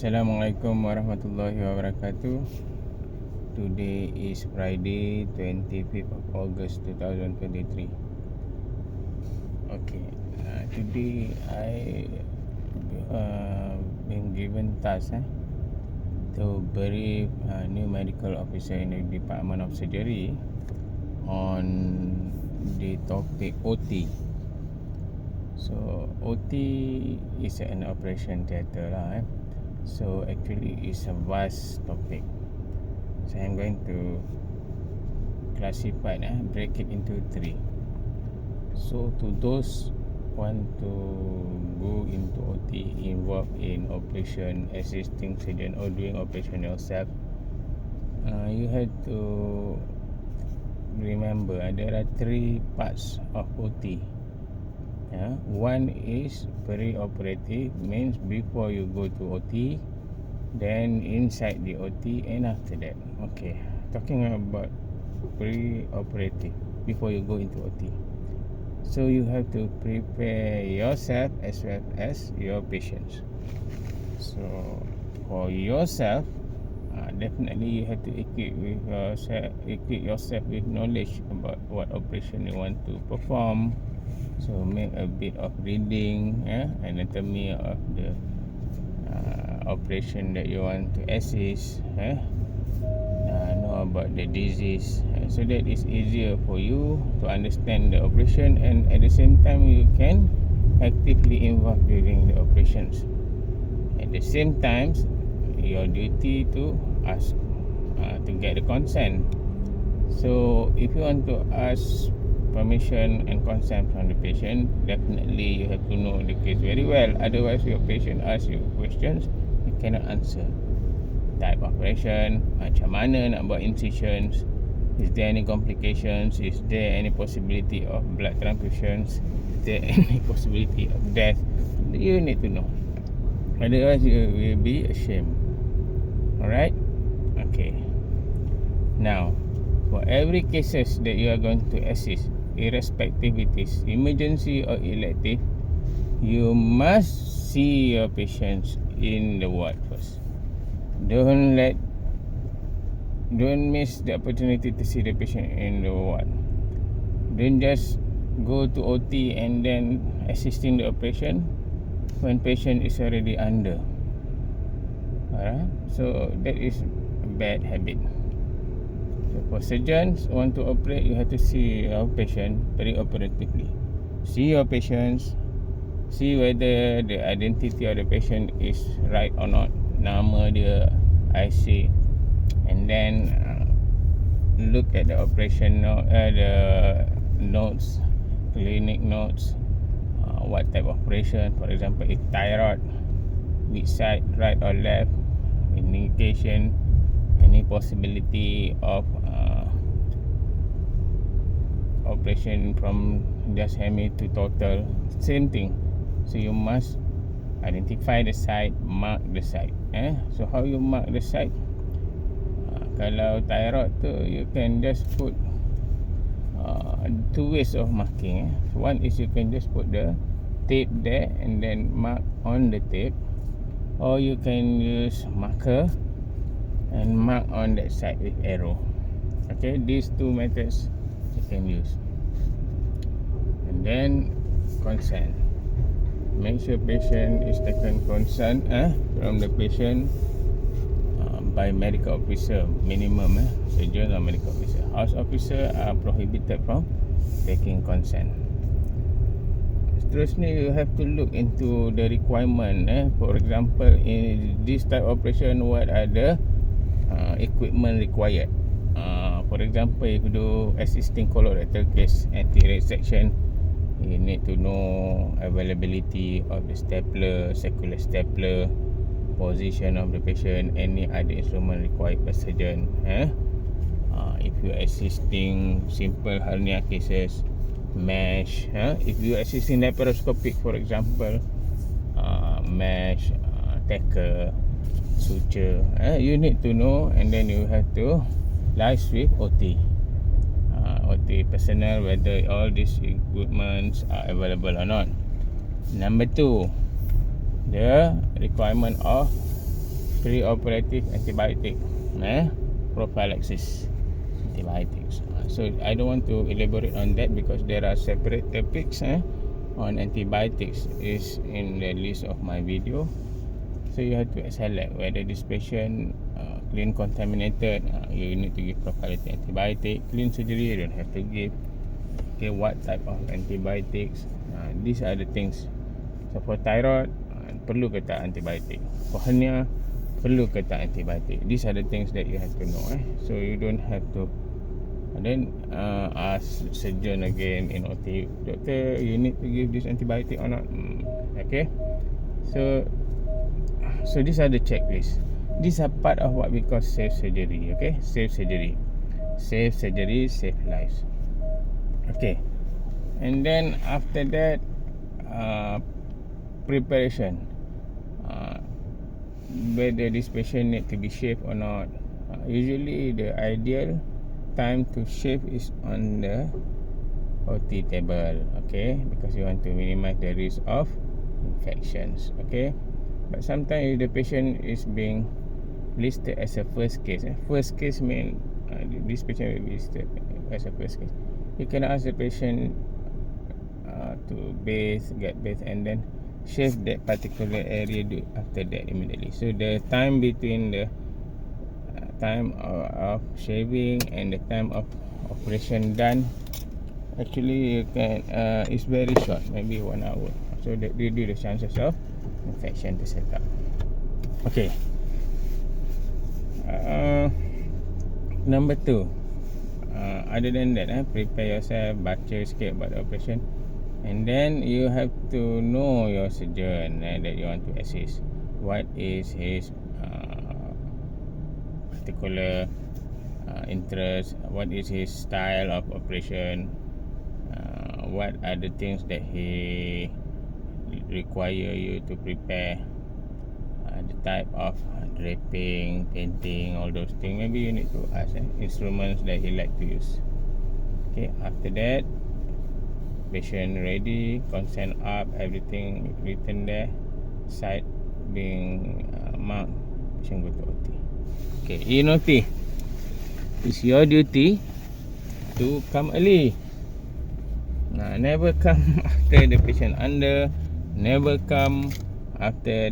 Assalamualaikum warahmatullahi wabarakatuh. Today is Friday, 25th of August 2023. Okay, today I been given task to brief new medical officer in the Department of Surgery on the topic OT. So OT is an operation theatre lah. So actually it's a vast topic. So I'm going to classify break it into three. So to those want to go into OT, involved in operation, assisting surgeon or doing operation yourself, you have to remember there are three parts of OT. One is pre-operative, means before you go to OT, then inside the OT, and after that. Okay, talking about pre-operative, before you go into OT. So you have to prepare yourself as well as your patients. So for yourself, definitely you have to equip yourself with knowledge about what operation you want to perform. So make a bit of reading, anatomy of the operation that you want to assist, know about the disease, so that it's easier for you to understand the operation, and at the same time you can actively involve during the operations. At the same time, your duty to ask to get the consent. So if you want to ask permission and consent from the patient, definitely you have to know the case very well. Otherwise your patient asks you questions, you cannot answer. Type of operation, macam mana nak buat incisions, is there any complications, is there any possibility of blood transfusions, is there any possibility of death, you need to know. Otherwise you will be ashamed. Alright? Okay. Now, for every cases that you are going to assist, irrespective it is emergency or elective, you must see your patients in the ward first. Don't miss the opportunity to see the patient in the ward. Don't just go to OT and then assisting the operation when patient is already under. Alright, so that is a bad habit. So for surgeons who want to operate, you have to see your patient pre-operatively. See your patients, see whether the identity of the patient is right or not, nama dia, IC, and then look at the operation note, the notes, clinic notes, what type of operation. For example, if thyroid, which side, right or left, indication, any possibility of operation from just hemi to total, same thing. So you must identify the site, mark the site. So how you mark the site? Kalau thyroid tu, you can just put two ways of marking. One is you can just put the tape there and then mark on the tape, or you can use marker and mark on that side with arrow. Okay, these two methods you can use. And then consent. Make sure patient is taken consent from the patient by medical officer minimum. Surgeon or medical officer. House officer are prohibited from taking consent. Seterusnya, you have to look into the requirement. For example, in this type of operation, what are the equipment required? For example, if you do assisting colorectal case, anti-resection, you need to know availability of the stapler, circular stapler, position of the patient, any other instrument required by surgeon. If you are assisting simple hernia cases, mesh. If you are assisting laparoscopic, for example, mesh, tacker, suture, you need to know, and then you have to liaise with OT personnel whether all these equipments are available or not. Number 2, the requirement of Preoperative antibiotic, prophylaxis antibiotics. So I don't want to elaborate on that because there are separate topics on antibiotics is in the list of my video. So you have to select whether this patient clean contaminated, you need to give prophylactic antibiotic. Clean surgery, you don't have to give. Okay, what type of antibiotics? These are the things. So for thyroid, perlu ke tak antibiotik? For hernia, perlu ke tak antibiotik? These are the things that you have to know. So you don't have to then ask surgeon again in OT, doctor, you need to give this antibiotic or not? Okay. So these are the checklist. These are part of what we call safe surgery. Okay, safe surgery, save lives. Okay, and then after that, preparation. Whether this patient need to be shaved or not. Usually the ideal time to shave is on the OT table. Okay, because you want to minimize the risk of infections. Okay, but sometimes if the patient is being listed as a first case, first case mean this patient will be listed as a first case. You can ask the patient to get bathed, and then shave that particular area after that immediately. So the time between the time of shaving and the time of operation done, actually you can is very short, maybe 1 hour. So that reduce the chances of infection to set up. Okay. Number 2, other than that, prepare yourself, baca sikit about the operation, and then you have to know your surgeon that you want to assist. What is his particular interest? What is his style of operation? What are the things that he require you to prepare? The type of draping, painting, all those things. Maybe you need to ask instruments that he like to use. Okay, after that, patient ready, consent up, everything written there, site being marked, patient go to OT. Okay, in OT, it's your duty to come early. Never come after the patient under, never come after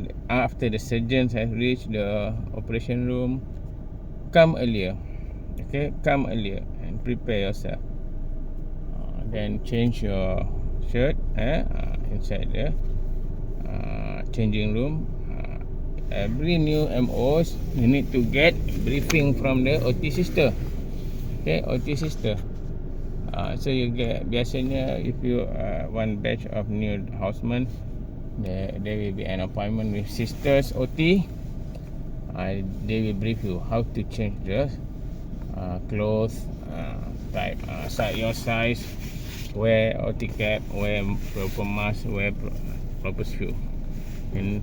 the surgeons have reached the operation room. Come earlier. Okay, come earlier and prepare yourself. Then change your shirt inside the changing room. Every new MOs, you need to get briefing from the OT sister. Okay, OT sister. So you get, biasanya if you one batch of new housemen, there will be an appointment with sisters OT. They will brief you how to change the clothes, type, your size, wear OT cap, wear proper mask, wear proper shoe, and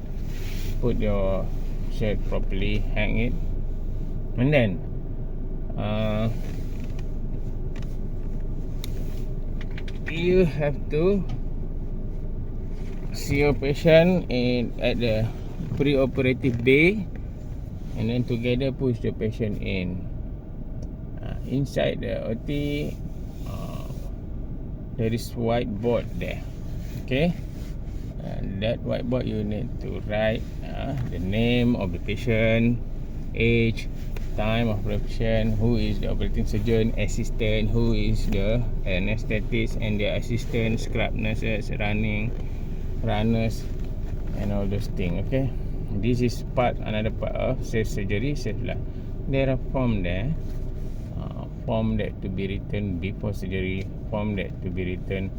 put your shirt properly, hang it, and then you have to see your patient at the preoperative bay, and then together push the patient in. Inside the OT, there is whiteboard there. Okay, that whiteboard you need to write the name of the patient, age, time of operation, who is the operating surgeon, assistant, who is the anesthetist and the assistant, scrub nurses, runners, and all those things. Okay, this is another part of safe surgery, safe life. There are form there, form that to be written before surgery, form that to be written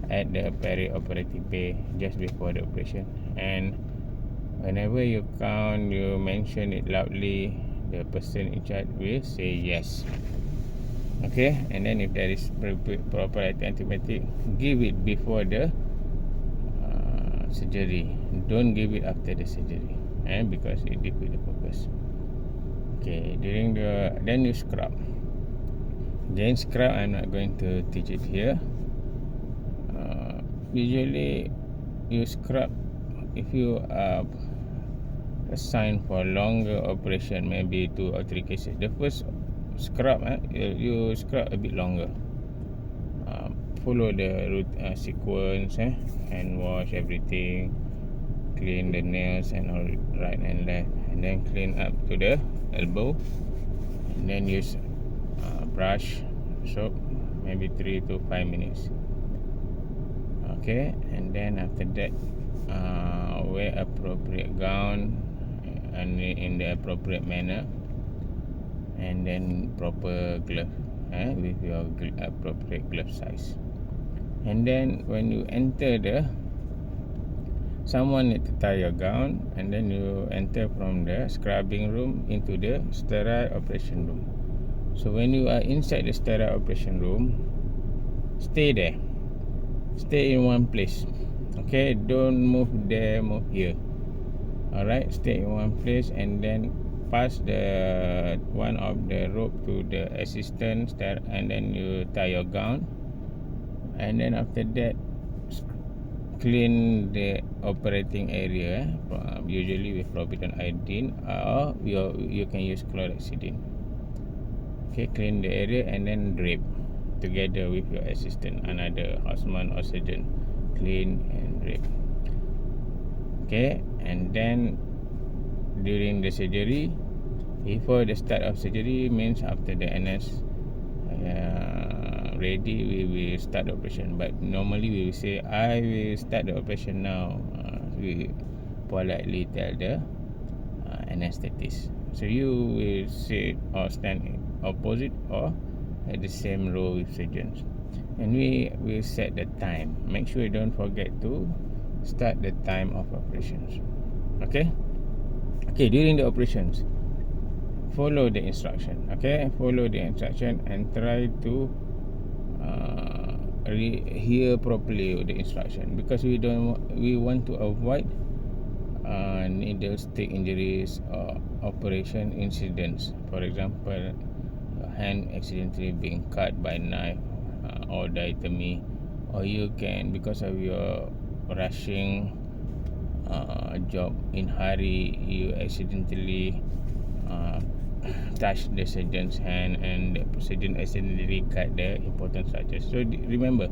at the perioperative bay just before the operation, and whenever you count, you mention it loudly, the person in charge will say yes. Okay, and then if there is proper antibiotic, give it before the surgery. Don't give it after the surgery, because it defeats the purpose. Okay, then you scrub. Then scrub, I'm not going to teach it here. Usually you scrub if you assigned for longer operation, maybe 2 or 3 cases. The first scrub, you scrub a bit longer. Follow the sequence, and wash everything, clean the nails and all right and left, and then clean up to the elbow, and then use brush soap, maybe 3 to 5 minutes. Okay, and then after that, wear appropriate gown and in the appropriate manner, and then proper glove, with your appropriate glove size. And then when you enter someone need to tie your gown, and then you enter from the scrubbing room into the sterile operation room. So when you are inside the sterile operation room, stay there. Stay in one place. Okay, don't move there, move here. Alright, stay in one place, and then pass the one of the rope to the assistant, and then you tie your gown, and then after that clean the operating area, usually with Provident iodine, or you can use chlorhexidine. Okay, clean the area and then drape together with your assistant, another houseman or surgeon. Clean and drape. Okay, and then during the surgery, before the start of surgery means after the NS ready, we will start the operation. But normally we will say, I will start the operation now. We politely tell the anesthetist. So you will sit or stand opposite or at the same row with surgeons, and we will set the time. Make sure you don't forget to start the time of operations. Okay, during the operations, follow the instruction. Okay, follow the instruction and try to hear properly the instruction, because we want to avoid needle stick injuries or operation incidents. For example, your hand accidentally being cut by knife or diatomy, or you can, because of your rushing job in hurry, you accidentally touch the surgeon's hand, and the surgeon accidentally cut the important structures. So remember,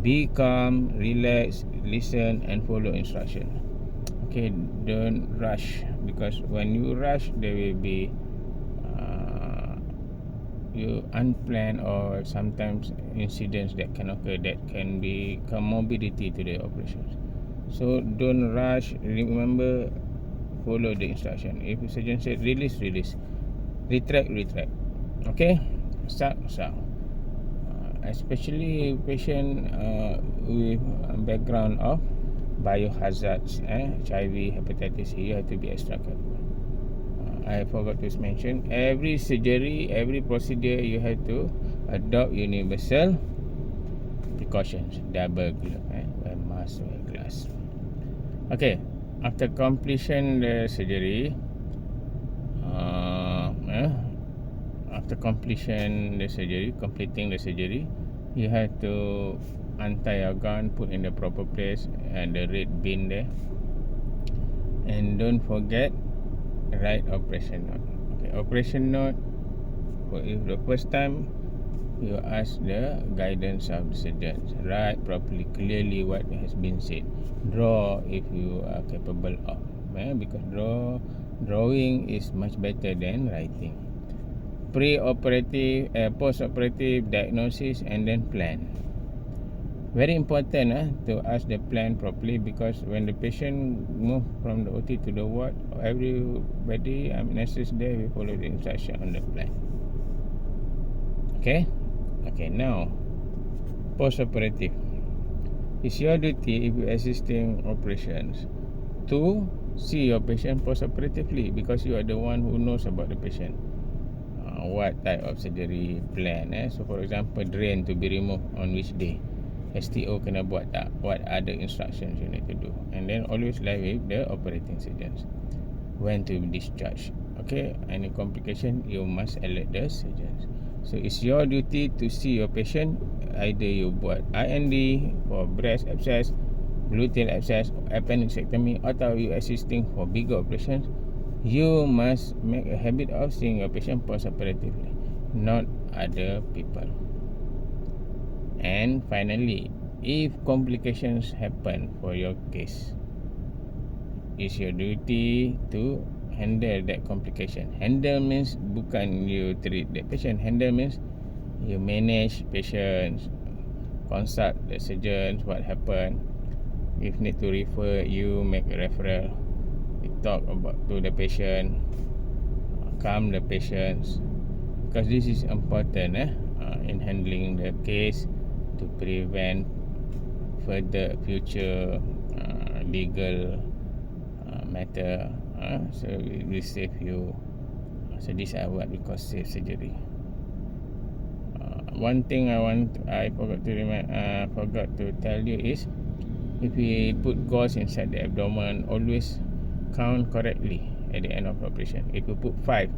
be calm, relax, listen and follow instruction. Okay, don't rush, because when you rush, there will be you unplanned or sometimes incidents that can occur, that can become morbidity to the operations. So don't rush. Remember, follow the instruction. If the surgeon said release, retract. Okay, suck. Especially patient with background of biohazards, HIV, hepatitis C, you have to be extra careful. I forgot to mention, every surgery, every procedure, you have to adopt universal precautions. Double glove, wear mask, wear glass. Okay, after completion the surgery, completing the surgery, you have to untie your gown, put in the proper place, and the red bin there, and don't forget write operation note. Okay, operation note, if the first time, you ask the guidance of the surgeons. Write properly, clearly what has been said. Draw if you are capable of, because drawing is much better than writing. Pre-operative, post-operative diagnosis, and then plan. Very important to ask the plan properly, because when the patient move from the OT to the ward, everybody, nurses there, will follow the instruction on the plan. Okay, now post-operative. It's your duty, if you're assisting operations, to see your patient post-operatively, because you are the one who knows about the patient. What type of surgery plan, so for example, drain to be removed on which day, STO kena buat tak, what other instructions you need to do, and then always live with the operating surgeons. When to discharge. Okay, any complication, you must alert the surgeons. So it's your duty to see your patient. Either you buat IND for breast abscess, gluteal abscess, appendectomy, atau you assisting for bigger operations, You must make a habit of seeing your patient post-operatively, not other people. And finally, if complications happen for your case, it's your duty to handle that complication. Handle means bukan you treat the patient. Handle means you manage patients, consult the surgeons, what happened. If need to refer, you make a referral. You talk about to the patient, calm the patients, because this is important in handling the case to prevent further future legal matter. So it will save you. So this is what we call safe surgery. One thing I forgot to tell you is, if we put gauze inside the abdomen, always count correctly at the end of the operation. If you put 5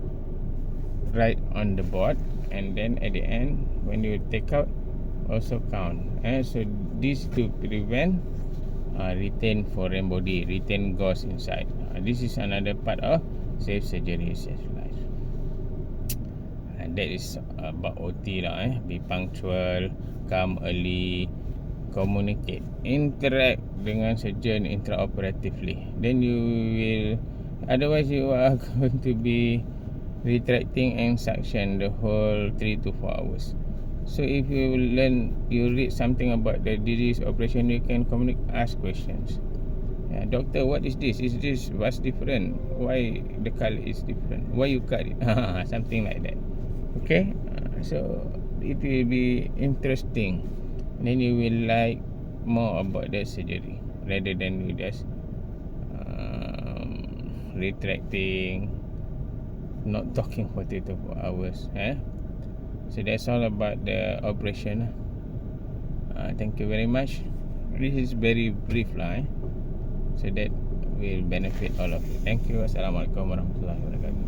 right on the board, and then at the end when you take out, also count. So this to prevent retain foreign body, retain gauze inside. This is another part of safe surgery, safe life. And that is about OT lah. Be punctual, come early, communicate, interact dengan surgeon intraoperatively. Then you will, otherwise you are going to be retracting and suction the whole 3 to 4 hours. So if you learn, you read something about the disease operation, you can ask questions. Doctor, what is this? Is this what's different? Why the color is different? Why you cut it? Something like that. Okay, so it will be interesting. Then you will like more about the surgery rather than you just retracting, not talking for 3 to 4 hours. So that's all about the operation. Thank you very much. This is very brief lah, so that will benefit all of you. Thank you. Assalamualaikum warahmatullahi wabarakatuh.